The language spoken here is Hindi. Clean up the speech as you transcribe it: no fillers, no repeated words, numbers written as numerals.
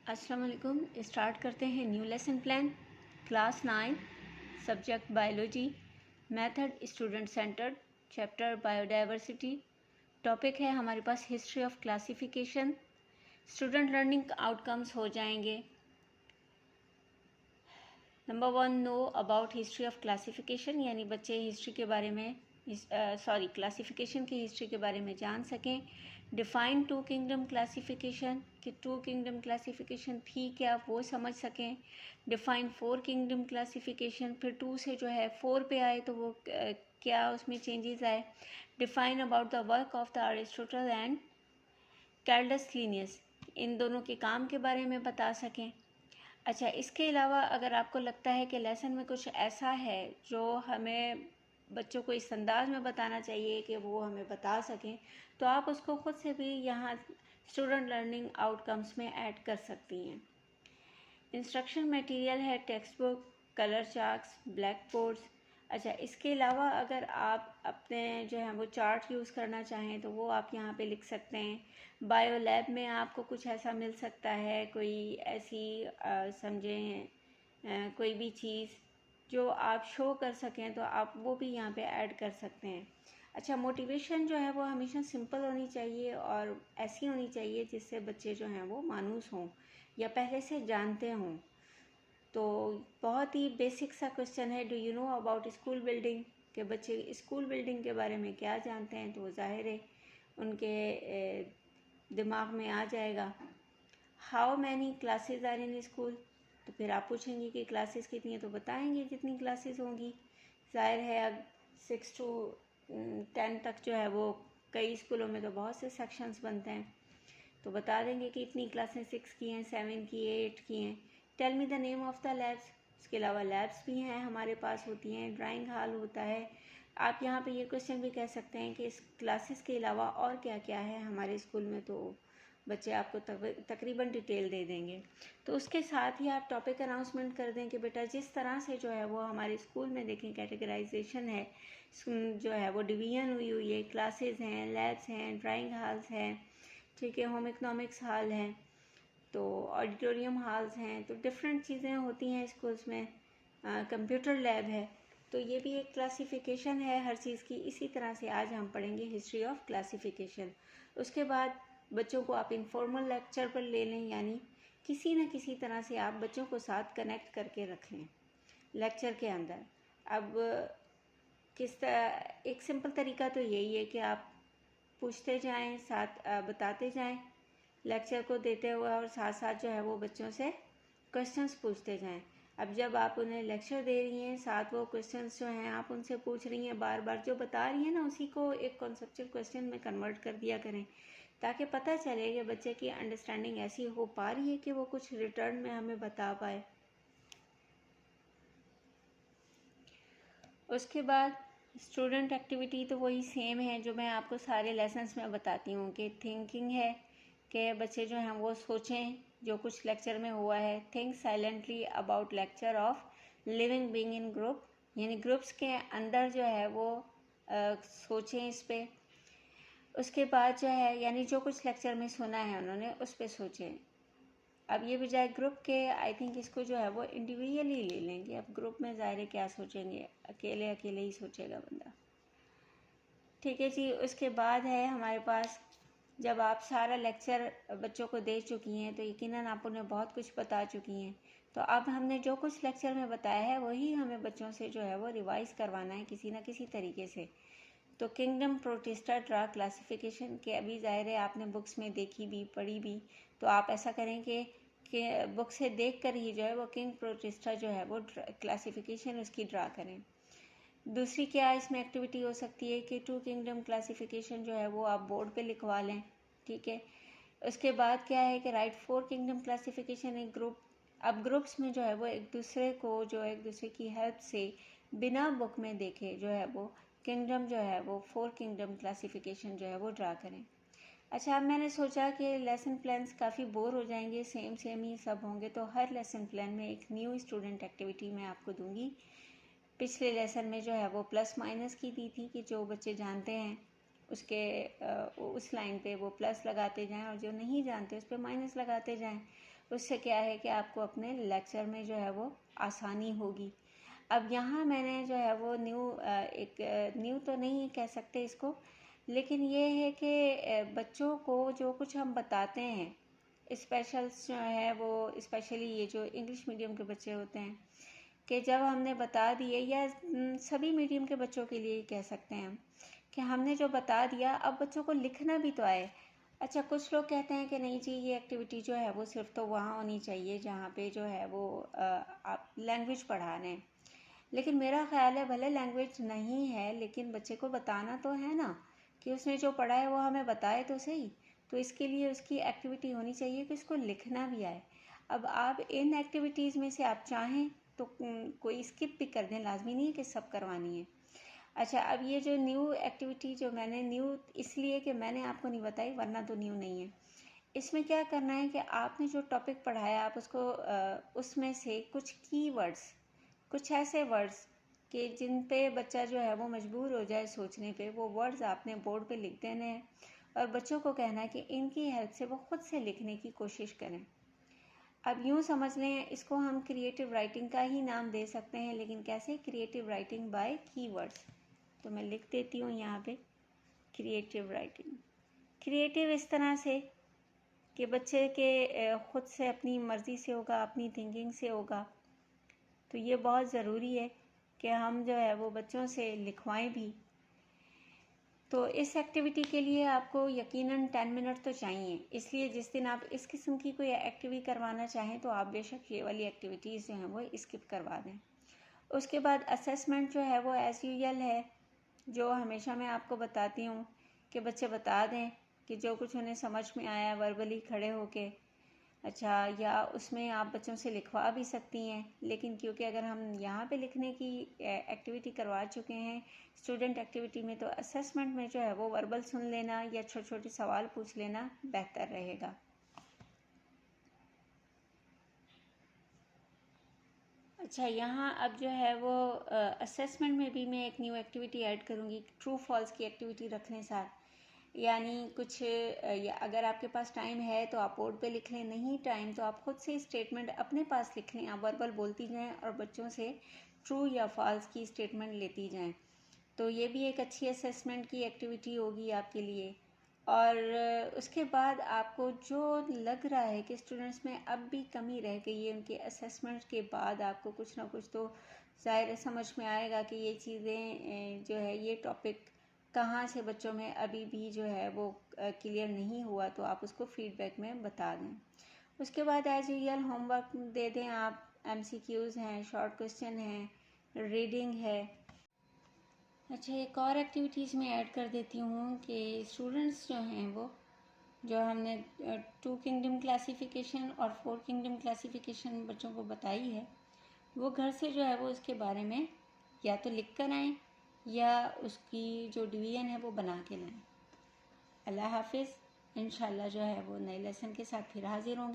अस्सलाम वालेकुम। स्टार्ट करते हैं new lesson plan. Class 9 subject biology, method student centred, chapter biodiversity. Topic है हमारे पास history of classification. Student learning outcomes हो जाएंगे। Number 1, know about history of classification, यानी बच्चे हिस्ट्री के बारे में क्लासिफिकेशन की हिस्ट्री के बारे में जान सकें। डिफाइन टू किंगडम क्लासिफिकेशन, कि टू किंगडम क्लासिफिकेशन थी क्या वो समझ सकें। डिफाइन फोर किंगडम क्लासिफिकेशन, फिर टू से जो है फोर पे आए तो वो क्या उसमें चेंजेस आए। Define about the work of the Aristotle and Carolus Linnaeus, इन दोनों के काम के बारे में बता सकें। अच्छा, इसके अलावा अगर आपको लगता है कि लेसन में कुछ ऐसा है जो हमें बच्चों को इस अंदाज में बताना चाहिए कि वो हमें बता सकें, तो आप उसको खुद से भी यहाँ स्टूडेंट लर्निंग आउटकम्स में ऐड कर सकती हैं। इंस्ट्रक्शन मटेरियल है text book, colour charts, black boards. अच्छा, इसके अलावा अगर आप अपने जो है वो चार्ट यूज़ करना चाहें तो वो आप यहाँ पे लिख सकते हैं। बायो लैब में आपको कुछ ऐसा मिल सकता है, कोई ऐसी समझें कोई भी चीज़ जो आप शो कर सकें तो आप वो भी यहाँ पे ऐड कर सकते हैं। अच्छा, मोटिवेशन जो है वो हमेशा सिंपल होनी चाहिए और ऐसी होनी चाहिए जिससे बच्चे जो हैं वो मानूस हों या पहले से जानते हों। तो बहुत ही बेसिक सा क्वेश्चन है, do you know about school building, के बच्चे स्कूल बिल्डिंग के बारे में क्या जानते हैं, तो ज़ाहिर है उनके दिमाग में आ जाएगा। How many classes are in school, तो फिर आप पूछेंगे कि क्लासेस कितनी है, तो बताएंगे जितनी क्लासेस होंगी। ज़ाहिर है अब 6 to 10 तक जो है वो कई स्कूलों में तो बहुत से सेक्शंस बनते हैं, तो बता देंगे कि इतनी क्लासें 6 की हैं, 7 की है, 8 की हैं। Tell me the name of the labs, उसके अलावा लैब्स भी हैं हमारे पास होती हैं, ड्राइंग हॉल होता है। आप यहाँ पे ये क्वेश्चन भी कह सकते हैं कि इस क्लासेस के अलावा और क्या क्या है हमारे स्कूल में, तो बच्चे आपको तकरीबन डिटेल दे देंगे। तो उसके साथ ही आप टॉपिक अनाउंसमेंट कर दें कि बेटा जिस तरह से जो है वो हमारे स्कूल में देखें कैटेगराइजेशन है, जो है वो डिवीज़न हुई है, क्लासेस हैं, लैब्स हैं, ड्राइंग हॉल्स हैं, ठीक है, होम इकोनॉमिक्स हॉल है, तो ऑडिटोरियम हॉल्स हैं, तो डिफरेंट चीज़ें होती हैं स्कूल्स में। कंप्यूटर लैब है, तो ये भी एक क्लासिफिकेशन है हर चीज़ की। इसी तरह से आज हम पढ़ेंगे हिस्ट्री ऑफ क्लासिफिकेशन। उसके बाद बच्चों को आप इनफॉर्मल लेक्चर पर ले लें, यानी किसी न किसी तरह से आप बच्चों को साथ कनेक्ट करके रख लें लेक्चर के अंदर। अब एक सिंपल तरीका तो यही है कि आप पूछते जाएं, साथ बताते जाएं लेक्चर को देते हुए, और साथ साथ जो है वो बच्चों से क्वेश्चंस पूछते जाएं। अब जब आप उन्हें लेक्चर दे रही हैं, साथ वो क्वेश्चंस जो हैं आप उनसे पूछ रही हैं, बार बार जो बता रही हैं ना उसी को एक कॉन्सेप्चुअल क्वेश्चन में कन्वर्ट कर दिया करें, ताकि पता चले कि बच्चे की अंडरस्टैंडिंग ऐसी हो पा रही है कि वो कुछ रिटर्न में हमें बता पाए। उसके बाद स्टूडेंट एक्टिविटी तो वही सेम है जो मैं आपको सारे लेसन्स में बताती हूँ, कि थिंकिंग है कि बच्चे जो हैं वो सोचें जो कुछ लेक्चर में हुआ है। Think silently about lecture of living being in group, यानी ग्रुप्स के अंदर जो है वो सोचें इस पर। उसके बाद जो है यानी जो कुछ लेक्चर में सुना है उन्होंने उस पर सोचें। अब ये बजाय ग्रुप के आई थिंक इसको जो है वो इंडिविजुअली ले लेंगे। अब ग्रुप में ज़ाहिर क्या सोचेंगे, अकेले अकेले ही सोचेगा बंदा, ठीक है जी। उसके बाद है हमारे पास, जब आप सारा लेक्चर बच्चों को दे चुकी हैं तो यकीनन आप उन्हें बहुत कुछ बता चुकी हैं, तो अब हमने जो कुछ लेक्चर में बताया है वही हमें बच्चों से जो है वो रिवाइज़ करवाना है किसी न किसी तरीके से। तो किंगडम प्रोटिस्टा ड्रा क्लासिफिकेशन के अभी ज़ाहिर है आपने बुक्स में देखी भी पढ़ी भी, तो आप ऐसा करें कि बुक से देख कर ही जो है वो किंग प्रोटिस्टा जो है वो क्लासिफिकेशन उसकी ड्रा करें। दूसरी क्या इसमें एक्टिविटी हो सकती है कि टू किंगडम क्लासिफिकेशन जो है वो आप बोर्ड पे लिखवा लें, ठीक है। उसके बाद क्या है कि राइट फोर किंगडम क्लासिफिकेशन एक ग्रुप। अब ग्रुप्स में जो है वो एक दूसरे की हेल्प से बिना बुक में देखे जो है वो किंगडम जो है वो फोर किंगडम क्लासिफिकेशन जो है वो ड्रा करें। अच्छा, अब मैंने सोचा कि लेसन प्लान्स काफ़ी बोर हो जाएंगे, सेम सेम ही सब होंगे, तो हर लेसन प्लान में एक न्यू स्टूडेंट एक्टिविटी मैं आपको दूंगी। पिछले लेसन में जो है वो प्लस माइनस की दी थी कि जो बच्चे जानते हैं उसके उस लाइन पे वो प्लस लगाते जाएं और जो नहीं जानते उस पर माइनस लगाते जाएं। उससे क्या है कि आपको अपने लेक्चर में जो है वो आसानी होगी। अब यहाँ मैंने जो है वो न्यू तो नहीं कह सकते इसको, लेकिन ये है कि बच्चों को जो कुछ हम बताते हैं, स्पेशल्स जो है वो स्पेशली ये जो इंग्लिश मीडियम के बच्चे होते हैं, कि जब हमने बता दिए, या सभी मीडियम के बच्चों के लिए कह सकते हैं कि हमने जो बता दिया अब बच्चों को लिखना भी तो आए। अच्छा, कुछ लोग कहते हैं कि नहीं जी, ये एक्टिविटी जो है वो सिर्फ तो वहाँ होनी चाहिए जहाँ पे जो है वो आप लैंग्वेज पढ़ा रहे हैं। लेकिन मेरा ख्याल है भले लैंग्वेज नहीं है, लेकिन बच्चे को बताना तो है ना, कि उसने जो पढ़ा है वो हमें बताए तो सही। तो इसके लिए उसकी एक्टिविटी होनी चाहिए कि उसको लिखना भी आए। अब आप इन एक्टिविटीज़ में से आप चाहें तो कोई स्किप भी कर दें, लाजमी नहीं है कि सब करवानी है। अच्छा, अब ये जो न्यू एक्टिविटी जो मैंने न्यू इसलिए कि मैंने आपको नहीं बताई, वरना तो न्यू नहीं है। इसमें क्या करना है कि आपने जो टॉपिक पढ़ाया आप उसको उसमें से कुछ कीवर्ड्स, कुछ ऐसे वर्ड्स कि जिन पे बच्चा जो है वो मजबूर हो जाए सोचने पे, वो वर्ड्स आपने बोर्ड पे लिख देने हैं और बच्चों को कहना है कि इनकी हेल्प से वो खुद से लिखने की कोशिश करें। अब यूँ समझ लें, इसको हम क्रिएटिव राइटिंग का ही नाम दे सकते हैं, लेकिन कैसे? Creative writing by keywords. तो मैं लिख देती हूँ यहाँ पे क्रिएटिव राइटिंग। क्रिएटिव इस तरह से कि बच्चे के खुद से अपनी मर्ज़ी से होगा, अपनी थिंकिंग से होगा। तो ये बहुत ज़रूरी है कि हम जो है वो बच्चों से लिखवाएं भी। तो इस एक्टिविटी के लिए आपको यकीनन 10 मिनट तो चाहिए, इसलिए जिस दिन आप इस किस्म की कोई एक्टिविटी करवाना चाहें तो आप बेशक ये वाली एक्टिविटीज़ जो हैं वो स्किप करवा दें। उसके बाद असेसमेंट जो है वो एज़ यूजुअल है, जो हमेशा मैं आपको बताती हूँ कि बच्चे बता दें कि जो कुछ उन्हें समझ में आया वर्बली खड़े होके। अच्छा, या उसमें आप बच्चों से लिखवा भी सकती हैं, लेकिन क्योंकि अगर हम यहाँ पे लिखने की एक्टिविटी करवा चुके हैं स्टूडेंट एक्टिविटी में, तो असेसमेंट में जो है वो वर्बल सुन लेना या छोटे छोटे सवाल पूछ लेना बेहतर रहेगा। अच्छा, यहाँ अब जो है वो असेसमेंट में भी मैं एक न्यू एक्टिविटी ऐड करूँगी, ट्रू फॉल्स की एक्टिविटी रखने साथ। यानी कुछ या अगर आपके पास टाइम है तो आप बोर्ड पे लिख लें, नहीं टाइम तो आप खुद से स्टेटमेंट अपने पास लिख लें। आप वर्बल बोलती जाएं और बच्चों से ट्रू या फॉल्स की स्टेटमेंट लेती जाएं। तो ये भी एक अच्छी असेसमेंट की एक्टिविटी होगी आपके लिए। और उसके बाद आपको जो लग रहा है कि स्टूडेंट्स में अब भी कमी रह गई है, उनके असेसमेंट के बाद आपको कुछ ना कुछ तो ज़ाहिर समझ में आएगा कि ये चीज़ें जो है ये टॉपिक कहाँ से बच्चों में अभी भी जो है वो क्लियर नहीं हुआ, तो आप उसको फीडबैक में बता दें। उसके बाद एज यूजुअल होमवर्क दे दें आप। MCQs हैं, शॉर्ट क्वेश्चन हैं, रीडिंग है। अच्छा, एक और एक्टिविटीज़ में ऐड कर देती हूँ कि स्टूडेंट्स जो हैं वो, जो हमने 2 किंगडम क्लासिफिकेशन और 4 किंगडम क्लासिफिकेशन बच्चों को बताई है, वो घर से जो है वो उसके बारे में या तो लिख कर आएँ या उसकी जो डिवीज़न है वो बना के लाएँ। अल्लाह हाफिज़। इंशाल्लाह जो है वो नए लेसन के साथ फिर हाजिर होंगे।